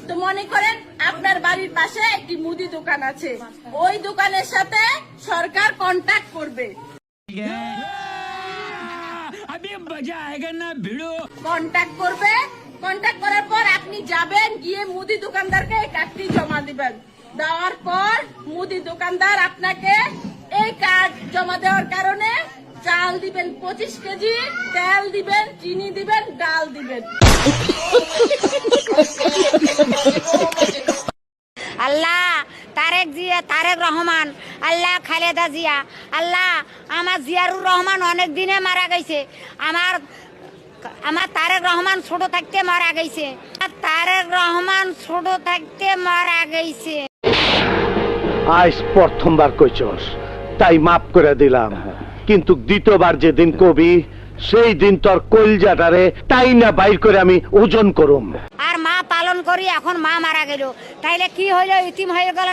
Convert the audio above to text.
তো মনে করেন আপনার বাড়ির পাশে একটি মুদি দোকান আছে, ওই দোকানের সাথে সরকার কন্ট্যাক্ট করবে। কন্ট্যাক্ট করবে, কন্ট্যাক্ট করার পর আপনি যাবেন, গিয়ে মুদি দোকানদারকে এই কার্ডটি জমা দিবেন। দেওয়ার পর মুদি দোকানদার আপনাকে এই কার্ড জমা দেওয়ার কারণে চাল দিবেন 25 কেজি, তেল দিবেন, চিনি দিবেন, ডাল দিবেন। আল্লাহ তারেক রহমান, আল্লাহ খালেদা জিয়া, আল্লাহ আমার জিয়ারুর রহমান অনেক দিনে মারা গেছে, আমার তারেক রহমান ছোট থাকতে মারা গেছে, তারেক রহমান ছোট থাকতে মারা গেছে। আজ প্রথমবার কইছস তাই মাফ করে দিলাম, কিন্তু দ্বিতীয়বার যেদিন কবি সেই দিন তোর কলজাটারে তাই না বাইর করে আমি ওজন করুম। আর মা পালন করি, এখন মা মারা গেল, তাইলে কি হইলো? ইতিম হয়ে গেল।